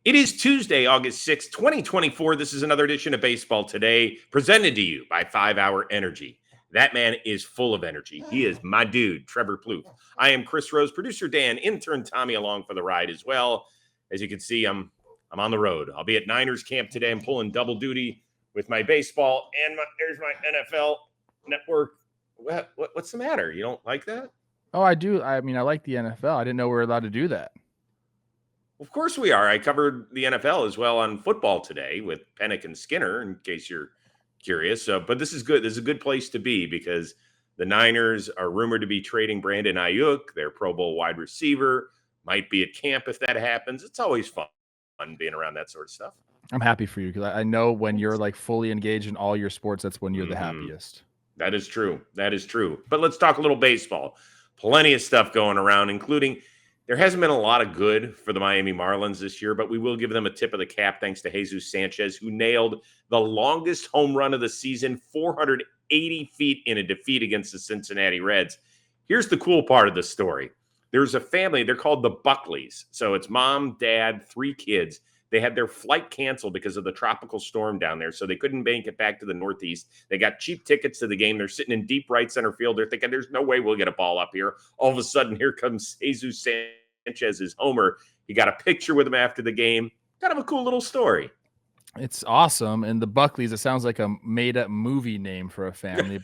It is Tuesday, August 6th, 2024. This is another edition of Baseball Today, presented to you by 5 Hour Energy. That man is full of energy. He is my dude, Trevor Plouffe. I am Chris Rose, producer Dan, intern Tommy along for the ride as well. As you can see, I'm on the road. I'll be at Niners camp today. I'm pulling double duty with my baseball and there's my NFL network. What's the matter? You don't like that? Oh, I do. I mean, I like the NFL. I didn't know we were allowed to do that. Of course we are. I covered the NFL as well on football today with Pennick and Skinner, in case you're curious. But this is good. This is a good place to be because the Niners are rumored to be trading Brandon Ayuk, their Pro Bowl wide receiver. Might be at camp if that happens. It's always fun being around that sort of stuff. I'm happy for you because I know when you're like fully engaged in all your sports, that's when you're the happiest. That is true. That is true. But let's talk a little baseball. Plenty of stuff going around, including there hasn't been a lot of good for the Miami Marlins this year, but we will give them a tip of the cap thanks to Jesus Sanchez, who nailed the longest home run of the season, 480 feet in a defeat against the Cincinnati Reds. Here's the cool part of the story. There's a family, they're called the Buckleys. So it's mom, dad, 3 kids. They had their flight canceled because of the tropical storm down there, so they couldn't make it back to the Northeast. They got cheap tickets to the game. They're sitting in deep right center field. They're thinking, there's no way we'll get a ball up here. All of a sudden, here comes Jesus Sanchez's homer. He got a picture with him after the game. Kind of a cool little story. It's awesome. And the Buckleys, it sounds like a made-up movie name for a family,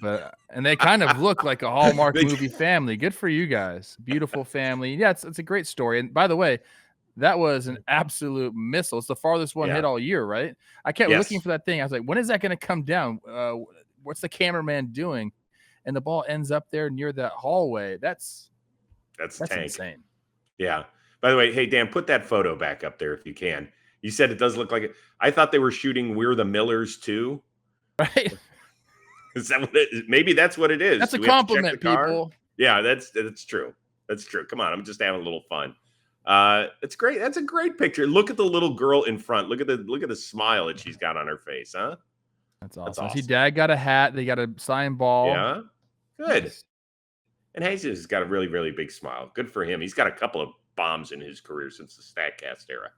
and they kind of look like a Hallmark movie family. Good for you guys. Beautiful family. Yeah, it's a great story. And by the way, that was an absolute missile. It's the farthest one hit all year, right? I kept looking for that thing. I was like, when is that going to come down? What's the cameraman doing? And the ball ends up there near that hallway. That's insane. Yeah. By the way, hey, Dan, put that photo back up there if you can. You said it does look like it. I thought they were shooting We're the Millers too. Right. Is that what it is? Maybe that's what it is. That's a compliment, people. Yeah, that's true. That's true. Come on. I'm just having a little fun. It's great. That's a great picture. Look at the little girl in front. Look at the smile that she's got on her face, huh? That's awesome. See, Dad got a hat. They got a signed ball. Yeah. Good. Nice. And Jesus has got a really, really big smile. Good for him. He's got a couple of bombs in his career since the StatCast era.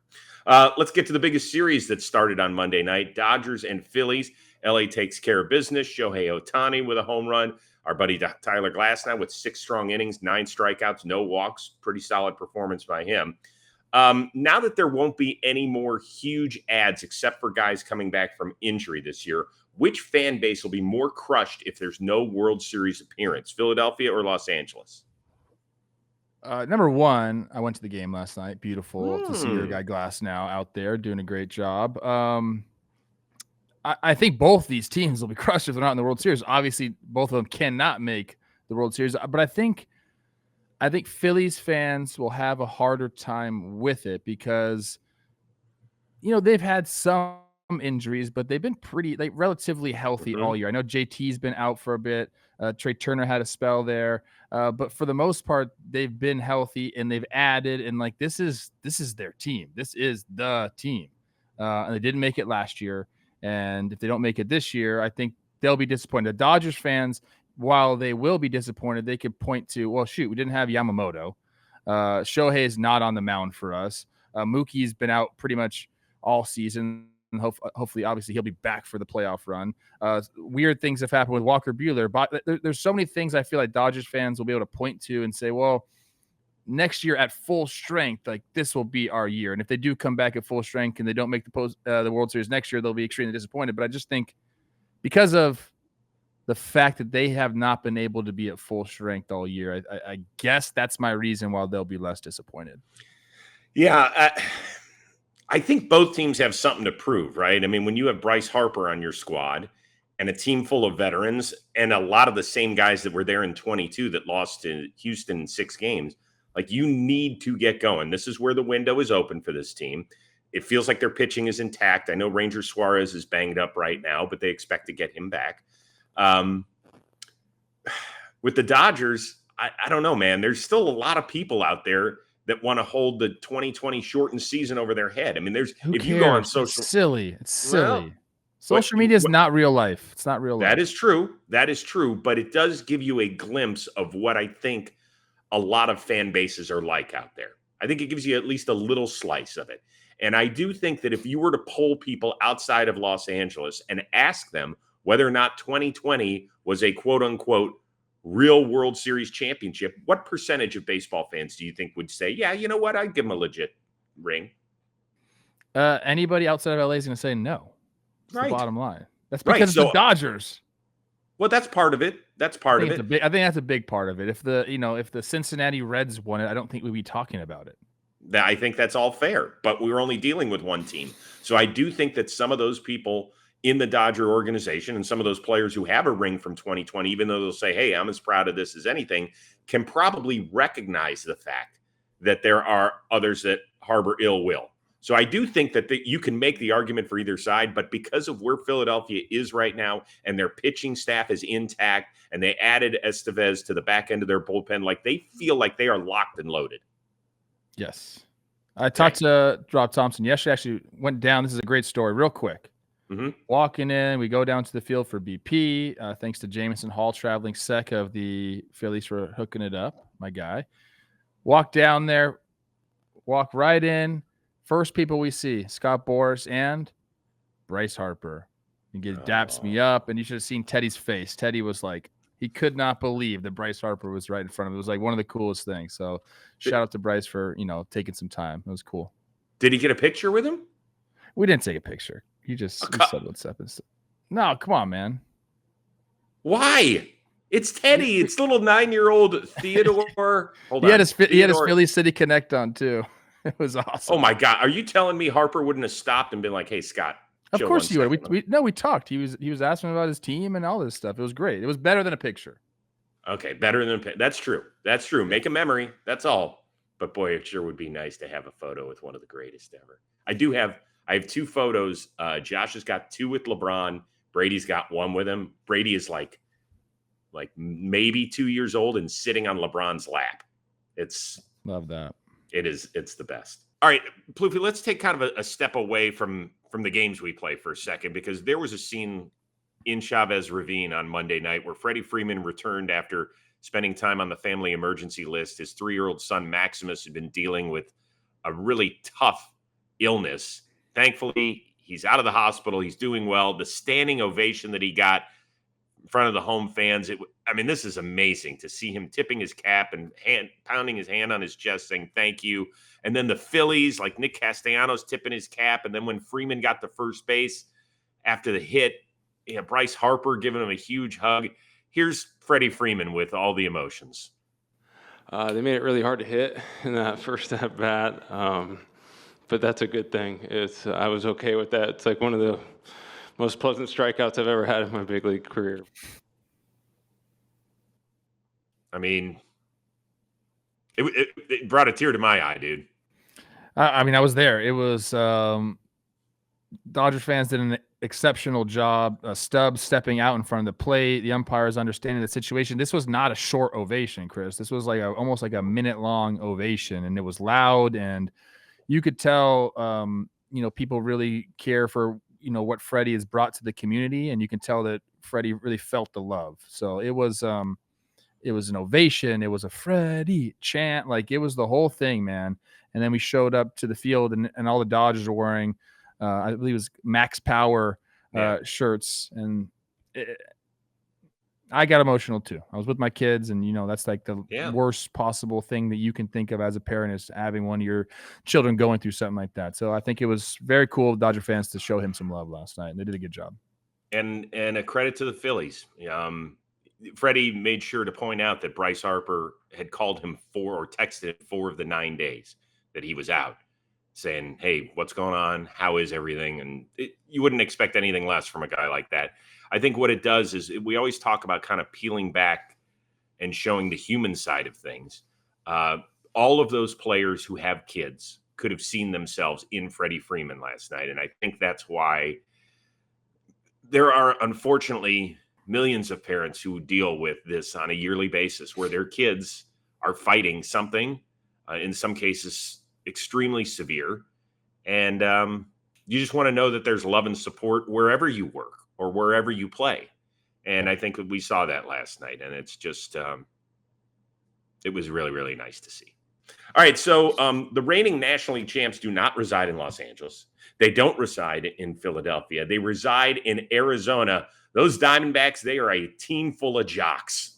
Let's get to the biggest series that started on Monday night. Dodgers and Phillies. Elly takes care of business. Shohei Ohtani with a home run. Our buddy Tyler Glasnow with 6 strong innings, 9 strikeouts, no walks. Pretty solid performance by him. Now that there won't be any more huge ads except for guys coming back from injury this year, which fan base will be more crushed if there's no World Series appearance, Philadelphia or Los Angeles? Number one, I went to the game last night. Beautiful to see your guy Glasnow out there doing a great job. I think both these teams will be crushed if they're not in the World Series. Obviously, both of them cannot make the World Series, but I think Phillies fans will have a harder time with it because, they've had some injuries, but they've been relatively healthy all year. I know JT's been out for a bit. Trey Turner had a spell there, but for the most part, they've been healthy and they've added. And this is their team. This is the team, and they didn't make it last year. And if they don't make it this year, I think they'll be disappointed. The Dodgers fans, while they will be disappointed, they could point to, well, shoot, we didn't have Yamamoto. Shohei is not on the mound for us. Mookie's been out pretty much all season. And hopefully, obviously, he'll be back for the playoff run. Weird things have happened with Walker Buehler. But there's so many things I feel like Dodgers fans will be able to point to and say, well, next year at full strength, this will be our year. And if they do come back at full strength and they don't make the World Series next year, they'll be extremely disappointed. But I just think because of the fact that they have not been able to be at full strength all year, I guess that's my reason why they'll be less disappointed. Yeah, I think both teams have something to prove, right? I mean, when you have Bryce Harper on your squad and a team full of veterans and a lot of the same guys that were there in 22 that lost to Houston in 6 games, you need to get going. This is where the window is open for this team. It feels like their pitching is intact. I know Ranger Suarez is banged up right now, but they expect to get him back. With the Dodgers, I don't know, man. There's still a lot of people out there that want to hold the 2020 shortened season over their head. I mean, if you go on social, it's silly. Well, social media is not real life. It's not real life. That is true. That is true. But it does give you a glimpse of what I think a lot of fan bases are like out there. I think it gives you at least a little slice of it. And I do think that if you were to poll people outside of Los Angeles and ask them whether or not 2020 was a quote unquote real World Series championship, what percentage of baseball fans do you think would say, yeah, you know what? I'd give them a legit ring? Anybody outside of LA is going to say no. That's Right. the bottom line. That's Right. because it's the Dodgers. Well, that's part of it. That's part of it. I think that's a big part of it. If the Cincinnati Reds won it, I don't think we'd be talking about it. I think that's all fair, but we were only dealing with one team. So I do think that some of those people in the Dodger organization and some of those players who have a ring from 2020, even though they'll say, hey, I'm as proud of this as anything, can probably recognize the fact that there are others that harbor ill will. So I do think that you can make the argument for either side, but because of where Philadelphia is right now and their pitching staff is intact and they added Estevez to the back end of their bullpen, like they feel like they are locked and loaded. Yes. I talked to Rob Thompson yesterday. Actually went down. This is a great story. Real quick. Mm-hmm. Walking in, we go down to the field for BP. Thanks to Jamison Hall traveling sec of the Phillies for hooking it up. My guy. Walk down there. Walk right in. First people we see, Scott Boras and Bryce Harper. He daps me up, and you should have seen Teddy's face. Teddy was like, he could not believe that Bryce Harper was right in front of him. It was like one of the coolest things. So shout out to Bryce for, taking some time. It was cool. Did he get a picture with him? We didn't take a picture. He just said what's up. No, come on, man. Why? It's Teddy. It's little 9-year-old Theodore. Hold on. He had his Philly City Connect on too. It was awesome. Oh my God. Are you telling me Harper wouldn't have stopped and been like, hey, Scott? Of course he would. We talked. He was asking about his team and all this stuff. It was great. It was better than a picture. Okay, better than that's true. That's true. Make a memory. That's all. But boy, it sure would be nice to have a photo with one of the greatest ever. I have 2 photos. Josh has got 2 with LeBron. Brady's got 1 with him. Brady is like maybe 2 years old and sitting on LeBron's lap. Love that. It's the best. All right, Plouffe, let's take kind of a step away from the games we play for a second, because there was a scene in Chavez Ravine on Monday night where Freddie Freeman returned after spending time on the family emergency list. His 3-year-old son, Maximus, had been dealing with a really tough illness. Thankfully, he's out of the hospital. He's doing well. The standing ovation that he got in front of the home fans, this is amazing to see him tipping his cap and pounding his hand on his chest saying thank you. And then the Phillies, like Nick Castellanos tipping his cap. And then when Freeman got to first base after the hit, Bryce Harper giving him a huge hug. Here's Freddie Freeman with all the emotions. They made it really hard to hit in that first at bat, but that's a good thing. I was okay with that. It's like one of the most pleasant strikeouts I've ever had in my big league career. It brought a tear to my eye, dude. I was there. It was Dodger fans did an exceptional job. Stubbs stepping out in front of the plate. The umpires understanding the situation. This was not a short ovation, Chris. This was almost like a minute-long ovation, and it was loud, and you could tell, people really care for, what Freddie has brought to the community, and you can tell that Freddie really felt the love. So it was an ovation. It was a Freddie chant. Like, it was the whole thing, man. And then we showed up to the field, and all the Dodgers were wearing, I believe it was Max Power shirts. And I got emotional too. I was with my kids, and, that's like the worst possible thing that you can think of as a parent, is having one of your children going through something like that. So I think it was very cool of Dodger fans to show him some love last night, and they did a good job. And a credit to the Phillies. Freddie made sure to point out that Bryce Harper had called him or texted 4 of the 9 days that he was out, saying, hey, what's going on? How is everything? And you wouldn't expect anything less from a guy like that. I think what it does is we always talk about kind of peeling back and showing the human side of things. All of those players who have kids could have seen themselves in Freddie Freeman last night. And I think that's why there are, unfortunately, millions of parents who deal with this on a yearly basis, where their kids are fighting something, in some cases extremely severe. And you just want to know that there's love and support wherever you work or wherever you play. And I think we saw that last night. And it's just, it was really, really nice to see. All right, so the reigning National League champs do not reside in Los Angeles. They don't reside in Philadelphia. They reside in Arizona. Those Diamondbacks, they are a team full of jocks.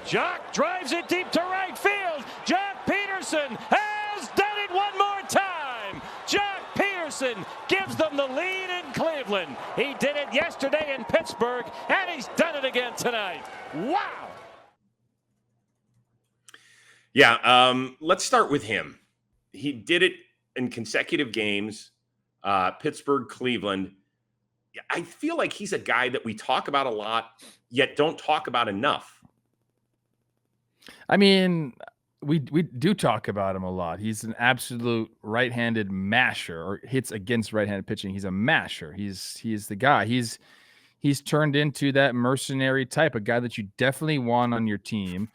Jock drives it deep to right field. Jock Peterson has done it one more time. Jock Peterson gives them the lead in Cleveland. He did it yesterday in Pittsburgh, and he's done it again tonight. Wow. Yeah, let's start with him. He did it in consecutive games, Pittsburgh, Cleveland. I feel like he's a guy that we talk about a lot, yet don't talk about enough. I mean, we do talk about him a lot. He's an absolute right-handed masher, or hits against right-handed pitching. He's a masher. He's the guy. He's turned into that mercenary type, a guy that you definitely want on your team.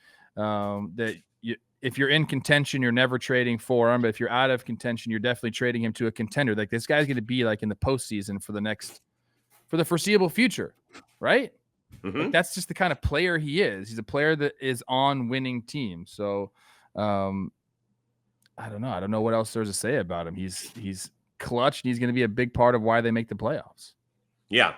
If you're in contention, you're never trading for him. But if you're out of contention, you're definitely trading him to a contender. Like, this guy's going to be like in the postseason for the foreseeable future, right? Mm-hmm. Like, that's just the kind of player he is. He's a player that is on winning teams. So I don't know. I don't know what else there's to say about him. He's clutch, and he's going to be a big part of why they make the playoffs. Yeah,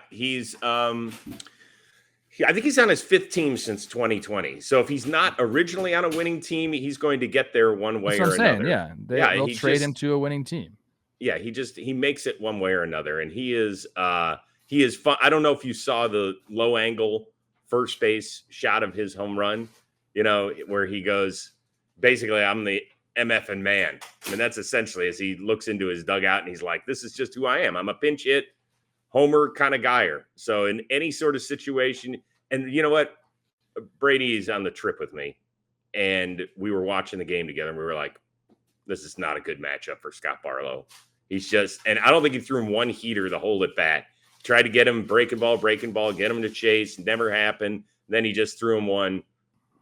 I think he's on his 5th team since 2020. So if he's not originally on a winning team, he's going to get there one way That's what or I'm saying. another. Yeah, they'll trade him to a winning team. Yeah, he makes it one way or another, and he is fun. I don't know if you saw the low angle first base shot of his home run, where he goes, basically, I'm the MFing man. I mean, that's essentially as he looks into his dugout and he's like, this is just who I am. I'm a pinch hit homer kind of guyer. So in any sort of situation, and you know what? Brady is on the trip with me, and we were watching the game together, and we were like, this is not a good matchup for Scott Barlow. And I don't think he threw him one heater the whole at bat. Tried to get him breaking ball, get him to chase. Never happened. Then he just threw him one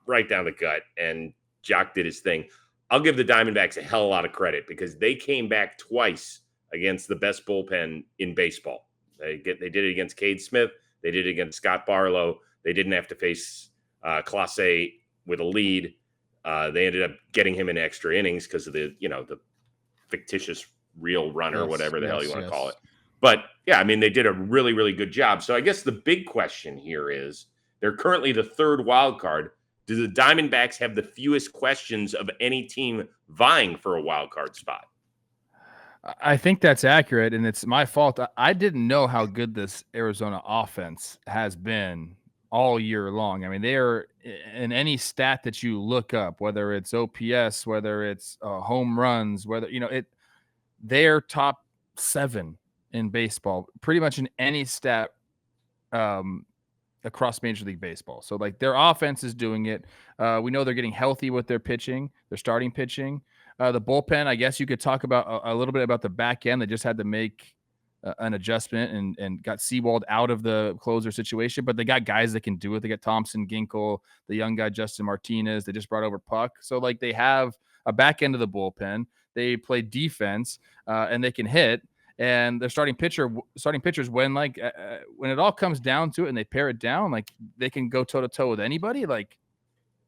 right down the gut, and Jock did his thing. I'll give the Diamondbacks a hell of a lot of credit because they came back twice against the best bullpen in baseball. They did it against Cade Smith. They did it against Scott Barlow. They didn't have to face Clase with a lead. They ended up getting him in extra innings because of the fictitious real runner, whatever the hell you want to call it. But yeah, I mean, they did a really, really good job. So I guess the big question here is they're currently the 3rd wild card. Do the Diamondbacks have the fewest questions of any team vying for a wild card spot? I think that's accurate, and it's my fault. I didn't know how good this Arizona offense has been all year long. I mean, they are in any stat that you look up, whether it's OPS, whether it's home runs, they're top 7 in baseball, pretty much in any stat across Major League Baseball. So, like, their offense is doing it. We know they're getting healthy with their pitching, their starting pitching. The bullpen, I guess you could talk about a little bit about the back end. They just had to make an adjustment and got Seawald out of the closer situation, but they got guys that can do it. They got Thompson, Ginkle, the young guy, Justin Martinez. They just brought over Puck. So, like, they have a back end of the bullpen. They play defense and they can hit. And their starting pitchers, when it all comes down to it and they pare it down, like, they can go toe to toe with anybody. Like,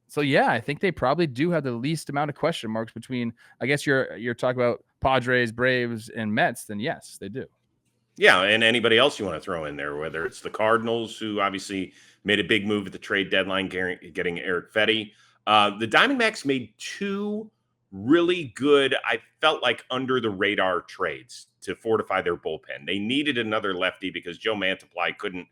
so yeah, I think they probably do have the least amount of question marks between, I guess you're talking about Padres, Braves, and Mets. Then yes, they do. Yeah, and anybody else you want to throw in there, whether it's the Cardinals, who obviously made a big move at the trade deadline, getting Eric Fetty. The Diamondbacks made 2 really good, I felt like, under the radar trades to fortify their bullpen. They needed another lefty because Joe Mantiply couldn't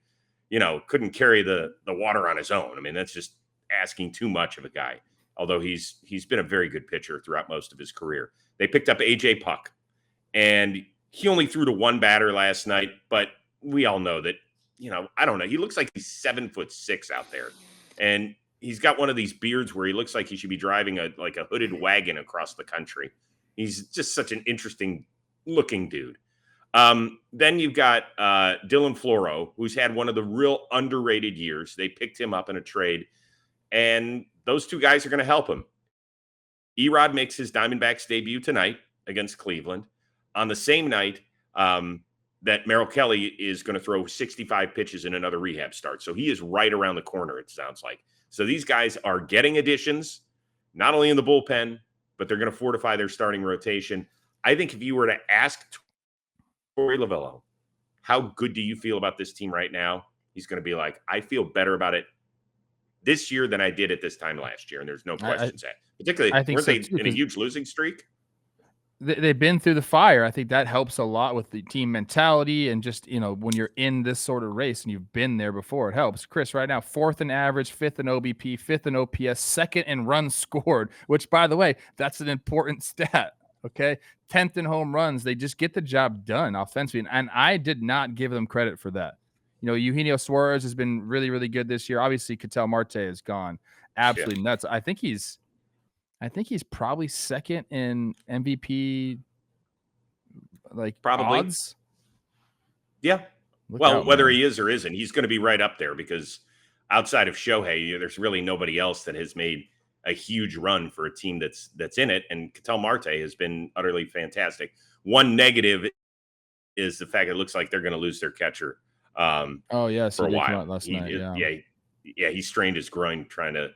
carry the water on his own. I mean, that's just asking too much of a guy, although he's been a very good pitcher throughout most of his career. They picked up AJ Puck, and he only threw to 1 batter last night, but we all know that, I don't know. He looks like he's 7'6" out there, and he's got one of these beards where he looks like he should be driving a hooded wagon across the country. He's just such an interesting looking dude. Then you've got Dylan Floro, who's had one of the real underrated years. They picked him up in a trade, and those 2 guys are going to help him. Erod makes his Diamondbacks debut tonight against Cleveland on the same night that Merrill Kelly is going to throw 65 pitches in another rehab start. So he is right around the corner, it sounds like. So these guys are getting additions, not only in the bullpen, but they're going to fortify their starting rotation. I think if you were to ask Torey Lovullo, how good do you feel about this team right now? He's going to be like, I feel better about it this year than I did at this time last year. And there's no questions that. Particularly, I think weren't so they too, in a huge losing streak? They've been through the fire. I think that helps a lot with the team mentality and just, when you're in this sort of race and you've been there before, it helps. Chris, right now, 4th in average, 5th in OBP, 5th in OPS, 2nd in runs scored, which, by the way, that's an important stat. Okay. 10th in home runs. They just get the job done offensively. And I did not give them credit for that. Eugenio Suarez has been really, really good this year. Obviously, Ketel Marte is gone. Absolutely nuts. I think he's probably 2nd in MVP, probably odds. Yeah. Whether he is or isn't, he's going to be right up there because outside of Shohei, there's really nobody else that has made a huge run for a team that's in it. And Ketel Marte has been utterly fantastic. One negative is the fact it looks like they're going to lose their catcher. For a while. Last night. He strained his groin trying to.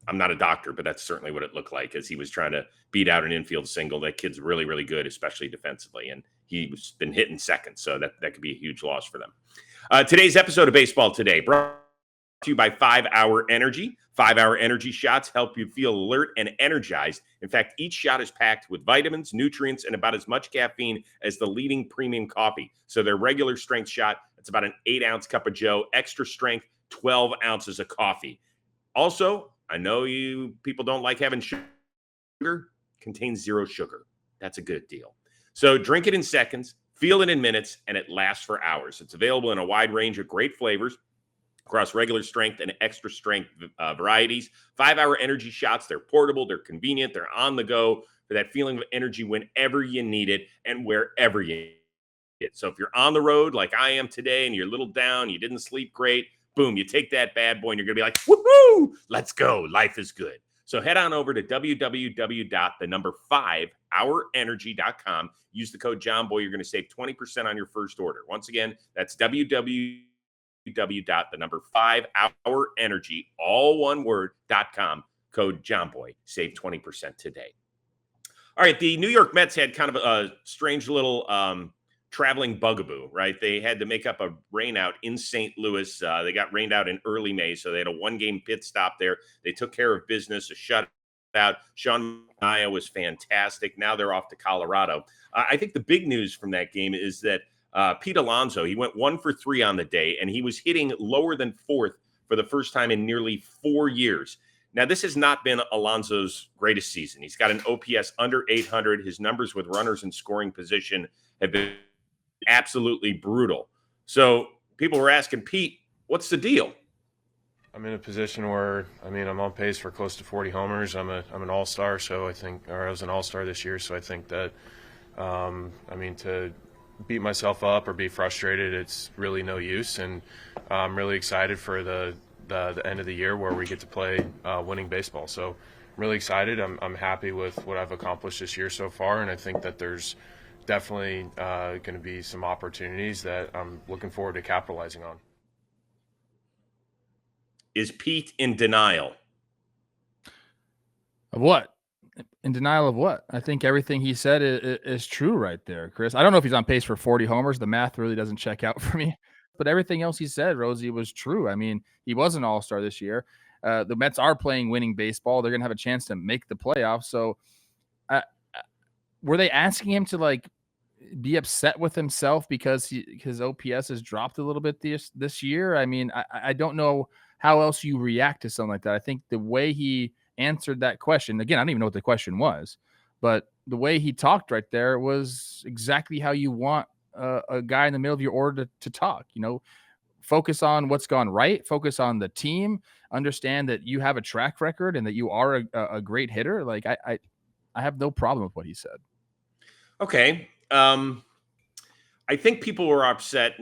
I'm not a doctor, but that's certainly what it looked like as he was trying to beat out an infield single. That kid's really, really good, especially defensively, and he's been hitting second, so that could be a huge loss for them. Today's episode of Baseball Today brought to you by 5 Hour Energy. 5 Hour Energy shots help you feel alert and energized. In fact, each shot is packed with vitamins, nutrients, and about as much caffeine as the leading premium coffee. So their regular strength shot, it's about an 8-ounce cup of Joe, extra strength, 12 ounces of coffee. Also, I know you people don't like having sugar, contains 0 sugar. That's a good deal. So drink it in seconds, feel it in minutes, and it lasts for hours. It's available in a wide range of great flavors across regular strength and extra strength varieties. 5 Hour Energy shots, they're portable, they're convenient, they're on the go for that feeling of energy whenever you need it and wherever you need it. So if you're on the road like I am today and you're a little down, you didn't sleep great, boom, you take that bad boy and you're going to be like, woohoo, let's go. Life is good. So head on over to www.5hourenergy.com. Use the code JOHNBOY. You're going to save 20% on your first order. Once again, that's www.5hourenergy, all one word.com, code JOHNBOY. Save 20% today. All right, the New York Mets had kind of a strange little traveling bugaboo, right? They had to make up a rain out in St. Louis. They got rained out in early May, so they had a 1-game pit stop there. They took care of business, a shutout. Sean Manaea was fantastic. Now they're off to Colorado. I think the big news from that game is that Pete Alonso, he went 1 for 3 on the day, and he was hitting lower than 4th for the first time in nearly 4 years. Now, this has not been Alonso's greatest season. He's got an OPS under 800. His numbers with runners in scoring position have been absolutely brutal. So people were asking, Pete, what's the deal? I'm in a position where, I'm on pace for close to 40 homers. I'm an all-star, so I was an all-star this year, so I think that, to beat myself up or be frustrated, it's really no use. And I'm really excited for the end of the year where we get to play winning baseball. So I'm really excited. I'm happy with what I've accomplished this year so far, and I think that there's definitely going to be some opportunities that I'm looking forward to capitalizing on. Is Pete in denial? Of what? In denial of what? I think everything he said is true right there, Chris. I don't know if he's on pace for 40 homers. The math really doesn't check out for me. But everything else he said, Rosie, was true. He was an all-star this year. The Mets are playing winning baseball. They're going to have a chance to make the playoffs. So were they asking him to be upset with himself because his OPS has dropped a little bit this year? I don't know how else you react to something like that. I think the way he answered that question, again, I don't even know what the question was, but the way he talked right there was exactly how you want a guy in the middle of your order to talk. Focus on what's gone right, focus on the team, understand that you have a track record and that you are a great hitter. I have no problem with what he said. Okay. I think people were upset.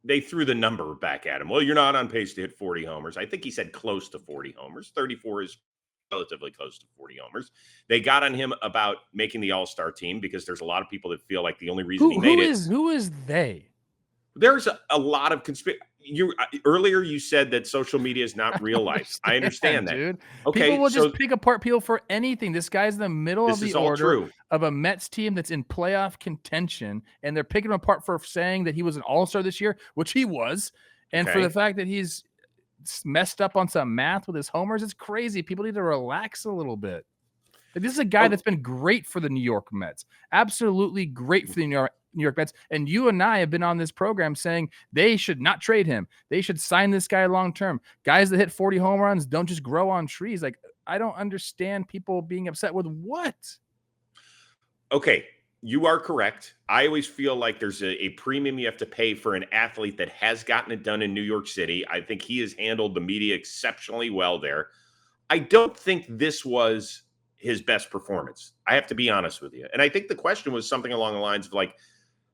They threw the number back at him. Well, you're not on pace to hit 40 homers. I think he said close to 40 homers. 34 is relatively close to 40 homers. They got on him about making the all-star team because there's a lot of people that feel like the only reason he made it. Who is they? There's a lot of earlier you said that social media is not real life. I understand that, dude. Okay, People will so just pick apart people for anything. This guy's in the middle of this the is all order true. of a Mets team that's in playoff contention, and they're picking him apart for saying that he was an all-star this year, which he was, and for Okay. the fact that he's messed up on some math with his homers. It's crazy. People need to relax a little bit. Like, this is a guy that's been great for the New York Mets. Absolutely great for the New York Mets. And you and I have been on this program saying they should not trade him. They should sign this guy long term. Guys that hit 40 home runs don't just grow on trees. Like, I don't understand people being upset with what. Okay, you are correct. I always feel like there's a premium you have to pay for an athlete that has gotten it done in New York City. I think he has handled the media exceptionally well there. I don't think this was his best performance. I have to be honest with you. And I think the question was something along the lines of like,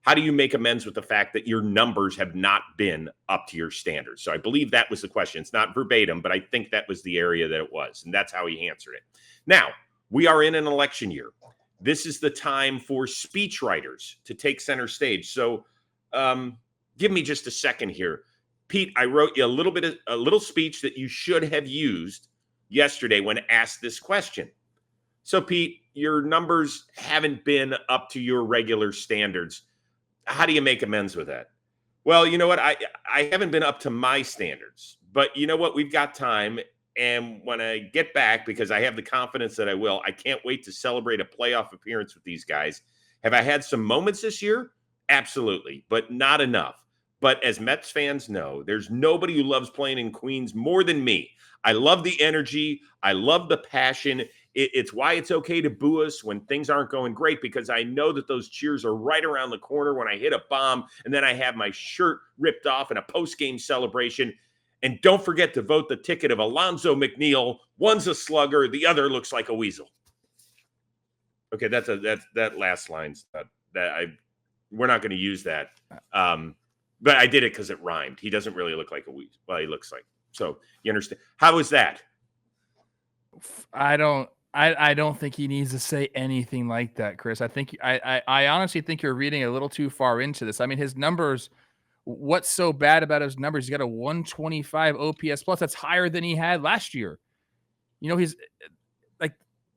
how do you make amends with the fact that your numbers have not been up to your standards? So I believe that was the question. It's not verbatim, but I think that was the area that it was. And that's how he answered it. Now, we are in an election year. This is the time for speechwriters to take center stage. So give me just a second here. Pete, I wrote you a little speech that you should have used yesterday when asked this question. So, Pete, your numbers haven't been up to your regular standards. How do you make amends with that? Well, you know what? I haven't been up to my standards, but you know what? We've got time. And when I get back, because I have the confidence that I will, I can't wait to celebrate a playoff appearance with these guys. Have I had some moments this year? Absolutely, but not enough. But as Mets fans know, there's nobody who loves playing in Queens more than me. I love the energy. I love the passion. It's why it's okay to boo us when things aren't going great, because I know that those cheers are right around the corner when I hit a bomb and then I have my shirt ripped off in a post-game celebration. And don't forget to vote the ticket of Alonzo McNeil. One's a slugger, the other looks like a weasel. Okay, that last line's we're not going to use that. But I did it because it rhymed. He doesn't really look like a weasel. Well, he looks like. So you understand. How is that? I don't think he needs to say anything like that, Chris. I honestly think you're reading a little too far into this. I mean, his numbers. What's so bad about his numbers? He's got a 125 OPS plus. That's higher than he had last year. You know, he's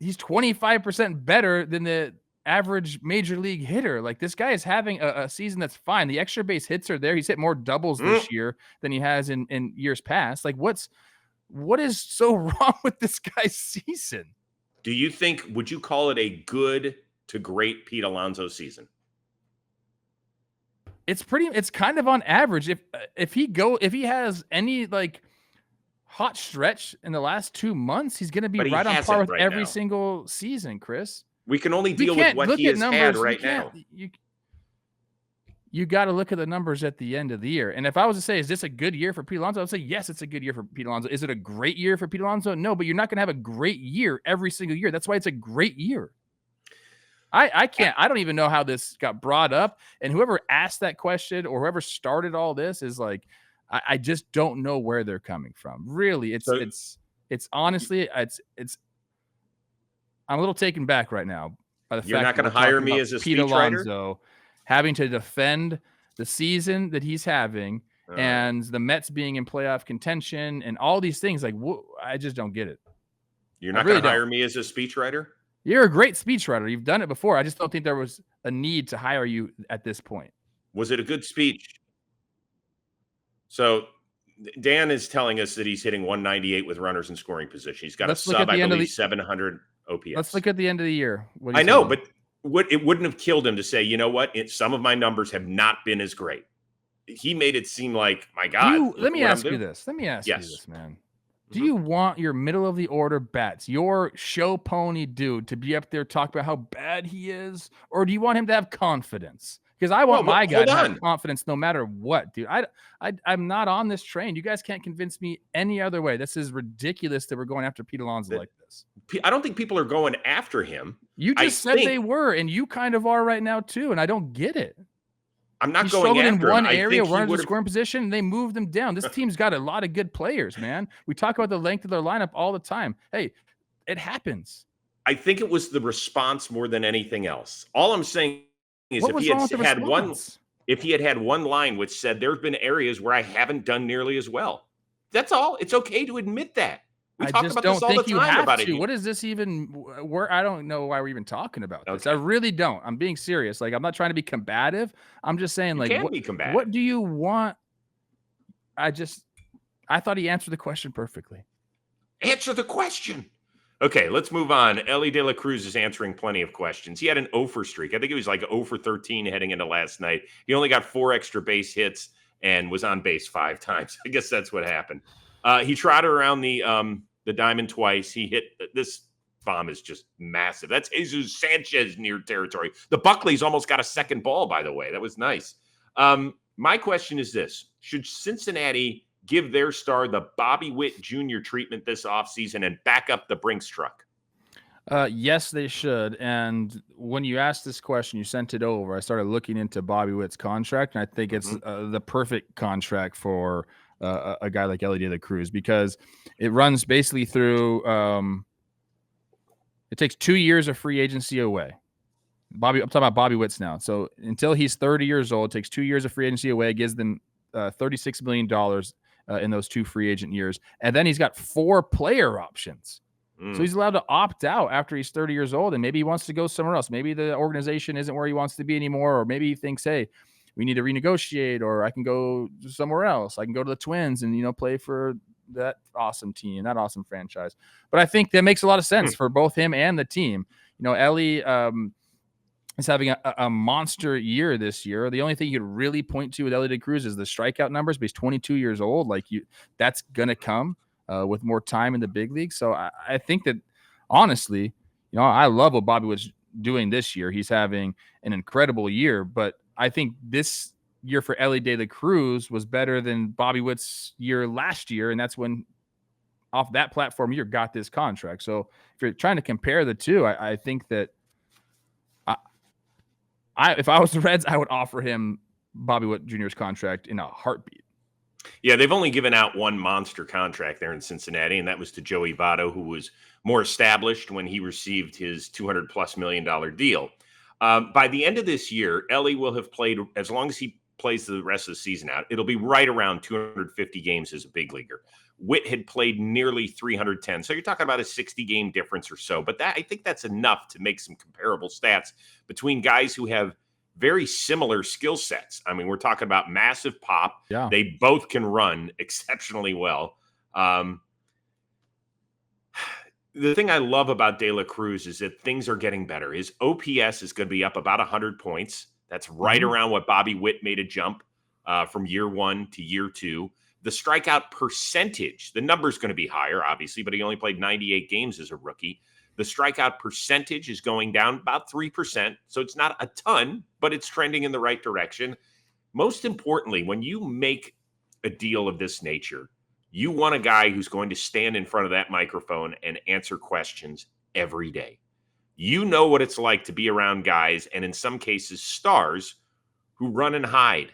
25% better than the average major league hitter. Like, this guy is having a season that's fine. The extra base hits are there. He's hit more doubles this year than he has in years past. Like, what is so wrong with this guy's season? Would you call it a good to great Pete Alonso season? It's kind of on average. If he has any like hot stretch in the last 2 months, he's going to be right on par with every single season, Chris. We can only deal with what he has had right now. You got to look at the numbers at the end of the year. And if I was to say, is this a good year for Pete Alonso? I would say, yes, it's a good year for Pete Alonso. Is it a great year for Pete Alonso? No, but you're not going to have a great year every single year. That's why it's a great year. I don't even know how this got brought up. And whoever asked that question or whoever started all this is like, I just don't know where they're coming from. Really, it's honestly, I'm a little taken back right now by the fact you're not going to hire me as a Pete Alonso having to defend the season that he's having and the Mets being in playoff contention and all these things. Like, I just don't get it. You're not going to hire me as a speechwriter? You're a great speechwriter. You've done it before. I just don't think there was a need to hire you at this point. Was it a good speech? So Dan is telling us that he's hitting 198 with runners in scoring position. He's got a sub, I believe, 700 OPS. Let's look at the end of the year. I know, but it wouldn't have killed him to say, you know what? Some of my numbers have not been as great. He made it seem like, my God. Let me ask you this, man. Do you want your middle of the order bats, your show pony dude, to be up there talking about how bad he is? Or do you want him to have confidence? Because I want my guy to have confidence no matter what, dude. I'm not on this train. You guys can't convince me any other way. This is ridiculous that we're going after Pete Alonso like this. I don't think people are going after him. You just said they were, and you kind of are right now too, and I don't get it. I'm not going after him. In one area, runners in scoring position, and they moved them down. This team's got a lot of good players, man. We talk about the length of their lineup all the time. Hey, it happens. I think it was the response more than anything else. All I'm saying is if he had one, if he had one line which said, there have been areas where I haven't done nearly as well. That's all. It's okay to admit that. We talk about this all the time about it. What is this even? Where I don't know why we're even talking about this. I really don't. I'm being serious. Like, I'm not trying to be combative. I'm just saying, like, what do you want? I thought he answered the question perfectly. Answer the question. Okay, let's move on. Elly De La Cruz is answering plenty of questions. He had an 0 for streak. I think it was like 0 for 13 heading into last night. He only got 4 extra base hits and was on base 5 times. I guess that's what happened. He trotted around the diamond twice. He hit this bomb is just massive. That's Jesus Sanchez near territory. The Buckleys almost got a second ball, by the way. That was nice. My question is this. Should Cincinnati give their star the Bobby Witt Jr. treatment this offseason and back up the Brinks truck? Yes, they should. And when you asked this question, you sent it over. I started looking into Bobby Witt's contract, and I think it's the perfect contract for a guy like Elly De La Cruz, because it runs basically through it takes 2 years of free agency away. I'm talking about Bobby Witt's now. So until he's 30 years old, it takes 2 years of free agency away. It gives them $36 million in those 2 free agent years. And then he's got 4 player options. So he's allowed to opt out after he's 30 years old, and maybe he wants to go somewhere else. Maybe the organization isn't where he wants to be anymore, or maybe he thinks, hey, we need to renegotiate, or I can go somewhere else. I can go to the Twins and, play for that awesome team, that awesome franchise. But I think that makes a lot of sense for both him and the team. Elly is having a monster year this year. The only thing you could really point to with Elly De Cruz is the strikeout numbers, but he's 22 years old. That's going to come with more time in the big league. So I think that, honestly, I love what Bobby was doing this year. He's having an incredible year, but I think this year for Elly De La Cruz was better than Bobby Witt's year last year, and that's when, off that platform, you got this contract. So if you're trying to compare the two, I think that if I was the Reds, I would offer him Bobby Witt Jr.'s contract in a heartbeat. Yeah, they've only given out one monster contract there in Cincinnati, and that was to Joey Votto, who was more established when he received his $200+ million deal. By the end of this year, Elly will have played, as long as he plays the rest of the season out, it'll be right around 250 games as a big leaguer. Witt had played nearly 310. So you're talking about a 60-game difference or so. But I think that's enough to make some comparable stats between guys who have very similar skill sets. I mean, we're talking about massive pop. Yeah. They both can run exceptionally well. The thing I love about De La Cruz is that things are getting better. His OPS is going to be up about 100 points. That's right around what Bobby Witt made a jump from year 1 to year 2. The strikeout percentage, the number's going to be higher, obviously, but he only played 98 games as a rookie. The strikeout percentage is going down about 3%. So it's not a ton, but it's trending in the right direction. Most importantly, when you make a deal of this nature, you want a guy who's going to stand in front of that microphone and answer questions every day. You know what it's like to be around guys, and in some cases, stars, who run and hide,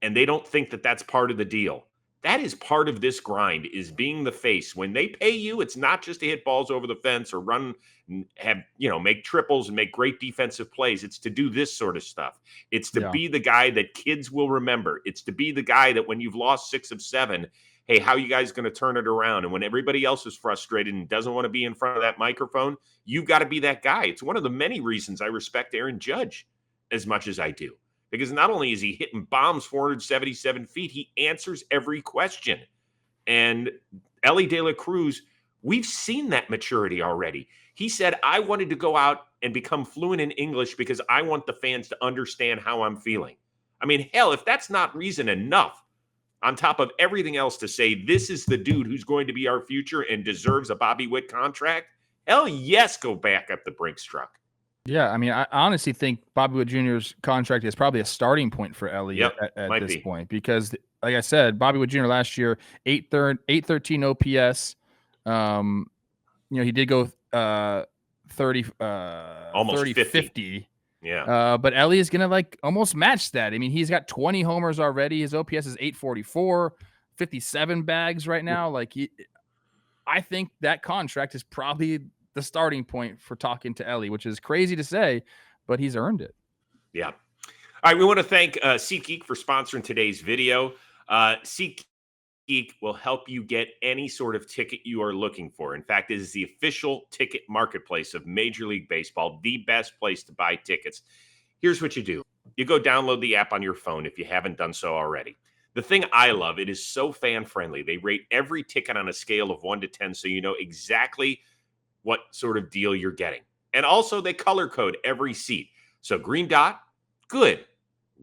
and they don't think that that's part of the deal. That is part of this grind, is being the face. When they pay you, it's not just to hit balls over the fence or run and make triples and make great defensive plays. It's to do this sort of stuff. It's to be the guy that kids will remember. It's to be the guy that when you've lost 6 of 7, hey, how you guys going to turn it around? And when everybody else is frustrated and doesn't want to be in front of that microphone, you've got to be that guy. It's one of the many reasons I respect Aaron Judge as much as I do. Because not only is he hitting bombs 477 feet, he answers every question. And Elly De La Cruz, we've seen that maturity already. He said, I wanted to go out and become fluent in English because I want the fans to understand how I'm feeling. I mean, hell, if that's not reason enough, on top of everything else, to say this is the dude who's going to be our future and deserves a Bobby Witt contract, hell yes, go back up the Brinks truck. Yeah, I mean, I honestly think Bobby Witt Jr.'s contract is probably a starting point for Elly at this point, because, like I said, Bobby Witt Jr. last year, 813 OPS. He did go 30, almost 30, 50. Yeah. But Elly is going to almost match that. I mean, he's got 20 homers already. His OPS is 844, 57 bags right now. I think that contract is probably the starting point for talking to Elly, which is crazy to say, but he's earned it. Yeah. All right, we want to thank SeatGeek for sponsoring today's video. SeatGeek will help you get any sort of ticket you are looking for. In fact, it is the official ticket marketplace of Major League Baseball, the best place to buy tickets. Here's what you do. You go download the app on your phone if you haven't done so already. The thing I love, it is so fan-friendly. They rate every ticket on a scale of 1 to 10 so you know exactly what sort of deal you're getting. And also, they color code every seat. So green dot, good.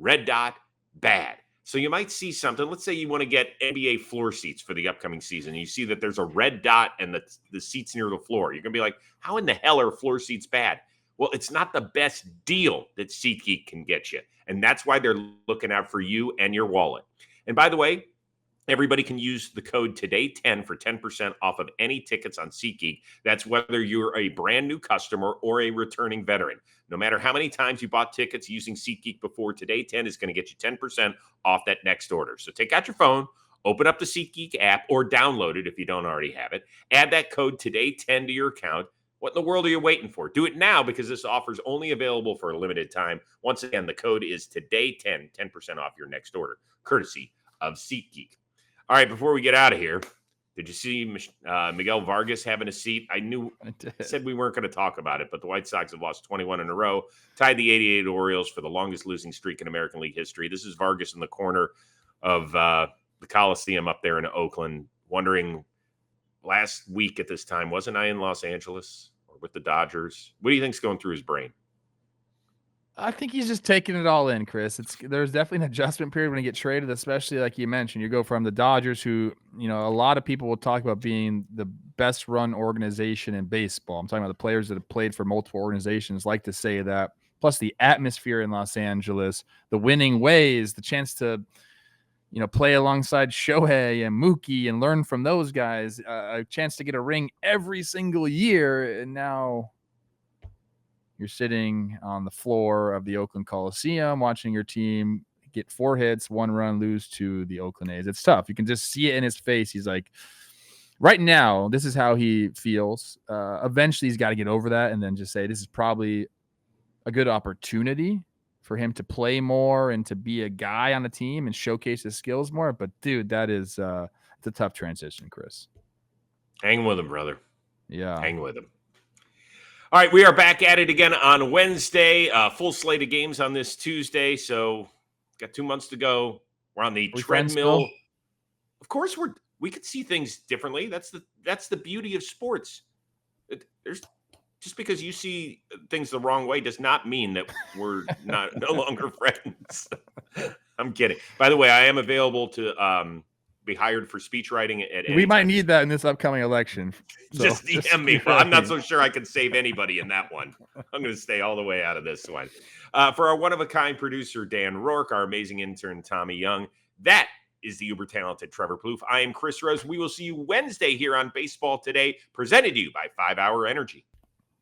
Red dot, bad. So you might see something. Let's say you want to get NBA floor seats for the upcoming season. You see that there's a red dot and the seats near the floor. You're going to be like, how in the hell are floor seats bad? Well, it's not the best deal that SeatGeek can get you. And that's why they're looking out for you and your wallet. And by the way, everybody can use the code TODAY10 for 10% off of any tickets on SeatGeek. That's whether you're a brand new customer or a returning veteran. No matter how many times you bought tickets using SeatGeek before, TODAY10 is going to get you 10% off that next order. So take out your phone, open up the SeatGeek app, or download it if you don't already have it. Add that code TODAY10 to your account. What in the world are you waiting for? Do it now because this offer is only available for a limited time. Once again, the code is TODAY10, 10% off your next order, courtesy of SeatGeek. All right, before we get out of here, did you see Miguel Vargas having a seat? I said we weren't going to talk about it, but the White Sox have lost 21 in a row, tied the 88 Orioles for the longest losing streak in American League history. This is Vargas in the corner of the Coliseum up there in Oakland, wondering, last week at this time, wasn't I in Los Angeles or with the Dodgers? What do you think's going through his brain? I think he's just taking it all in, Chris. There's definitely an adjustment period when you get traded, especially like you mentioned. You go from the Dodgers, who, a lot of people will talk about being the best run organization in baseball. I'm talking about the players that have played for multiple organizations like to say that. Plus the atmosphere in Los Angeles, the winning ways, the chance to, play alongside Shohei and Mookie and learn from those guys, a chance to get a ring every single year. And now you're sitting on the floor of the Oakland Coliseum watching your team get 4 hits, 1 run, lose to the Oakland A's. It's tough. You can just see it in his face. He's like, right now, this is how he feels. Eventually, he's got to get over that and then just say, this is probably a good opportunity for him to play more and to be a guy on the team and showcase his skills more. But, dude, that is it's a tough transition, Chris. Hang with him, brother. Yeah. Hang with him. All right, we are back at it again on Wednesday. Full slate of games on this Tuesday, so got 2 months to go. We're on the treadmill. Of course, we could see things differently. That's the beauty of sports. There's just because you see things the wrong way does not mean that we're no longer friends. I'm kidding. By the way, I am available to be hired for speech writing at any We might time. need that in this upcoming election. So just DM me. Well, I'm not so sure I can save anybody in that one. I'm going to stay all the way out of this one. For our one-of-a-kind producer, Dan Rourke, our amazing intern, Tommy Young, that is the uber-talented Trevor Plouffe. I am Chris Rose. We will see you Wednesday here on Baseball Today, presented to you by 5 Hour Energy.